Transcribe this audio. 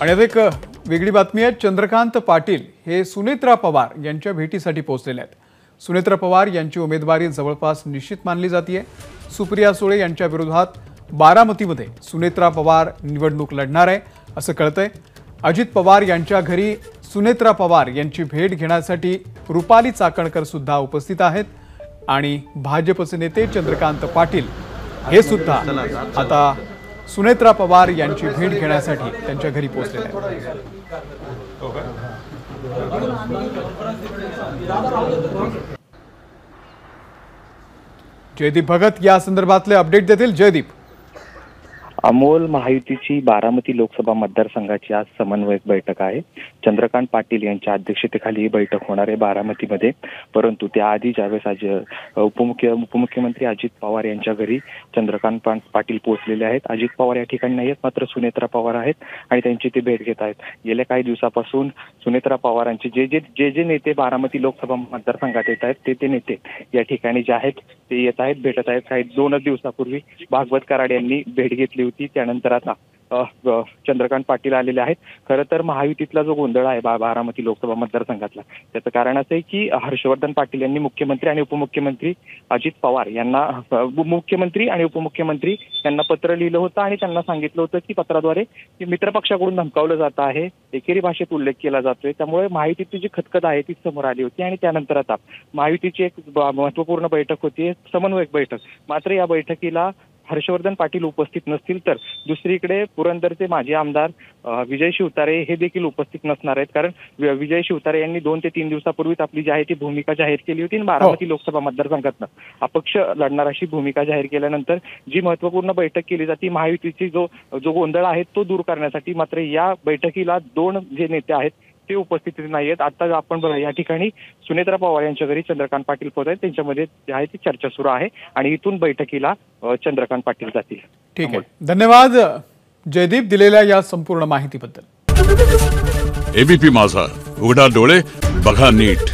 आणि आता एक वेगळी बातमी आहे। चंद्रकांत पाटील हे सुनेत्रा पवार यांच्या भेटीसाठी पोहोचलेले आहेत। सुनेत्रा पवार यांची उमेदवारी जवळपास निश्चित मानली जाते। सुप्रिया सुळे यांच्या विरोधात बारामतीमध्ये सुनेत्रा पवार निवडणूक लढणार आहे असं कळतंय। अजित पवार यांच्या घरी सुनेत्रा पवार यांची भेट घेण्यासाठी रुपाली चाकणकर सुद्धा उपस्थित आहेत आणि भाजपचे नेते चंद्रकांत पाटील हे सुद्धा आता सुनेत्रा पवार यांची भेट घेण्यासाठी त्यांच्या घरी पोहोचलेले आहेत। जयदीप भगत या संदर्भातले अपडेट देतील। जयदीप। अमोल, महायुतीची बारामती लोकसभा मतदारसंघाची आज समन्वयक बैठक आहे। चंद्रकांत पाटील यांच्या अध्यक्षतेखाली ही बैठक होणार आहे बारामतीमध्ये। परंतु त्याआधी ज्यावेळेस आज उपमुख्यमंत्री अजित पवार यांच्या घरी चंद्रकांत पाटील पोहोचलेले आहेत। अजित पवार या ठिकाणी नाहीत, मात्र सुनेत्रा पवार आहेत आणि त्यांची ते भेट घेत आहेत। गेल्या काही दिवसापासून सुनेत्रा पवारांचे जे नेते बारामती लोकसभा मतदारसंघात येत आहेत ते नेते या ठिकाणी जे आहेत ते येत आहेत, भेटत आहेत। काही 2 दिवसापूर्वी भागवत कराड यांनी भेट घेतली होती, त्यानंतर आता चंद्रकांत पाटील आलेले आहेत। खरं तर महायुतीतला जो गोंधळ आहे बारामती लोकसभा मतदारसंघातला त्याचं कारण असं आहे की हर्षवर्धन पाटील यांनी मुख्यमंत्री आणि उपमुख्यमंत्री अजित पवार यांना मुख्यमंत्री आणि उपमुख्यमंत्री यांना पत्र लिहिलं होतं आणि त्यांना सांगितलं होतं की पत्राद्वारे की मित्रपक्षाकडून धमकावलं जात आहे, एकेरी भाषेत उल्लेख केला जातोय। त्यामुळे महायुतीची जी खतखत आहे ती समोर आली होती आणि त्यानंतर आता महायुतीची एक महत्त्वपूर्ण बैठक होती, समन्वयक बैठक। मात्र या बैठकीला हर्षवर्धन पाटील उपस्थित नसतील तर दुसरीकडे पुरंदरचे माजी आमदार विजय शिवतारे हे देखील उपस्थित नसणार आहेत। कारण विजय शिवतारे यांनी 2 ते 3 दिवसापूर्वीच आपली जी आहे ती भूमिका जाहीर केली होती आणि बारामती लोकसभा मतदारसंघातनं अपक्ष लढणार अशी भूमिका जाहीर केल्यानंतर जी महत्त्वपूर्ण बैठक केली जाते महायुतीची जो गोंधळ आहे तो दूर करण्यासाठी। मात्र या बैठकीला 2 जे नेते आहेत ते उपस्थित नाही आहेत। आता आपण बघा या ठिकाणी सुनेत्रा पवार यांच्या घरी चंद्रकांत पाटील पोहोचत आहेत, त्यांच्यामध्ये जी आहे ती चर्चा सुरू आहे आणि इथून बैठकीला चंद्रकांत पाटील जातील। ठीक आहे, धन्यवाद जयदीप दिलेल्या या संपूर्ण माहितीबद्दल। एबीपी माझा, उघडा डोळे बघा नीट।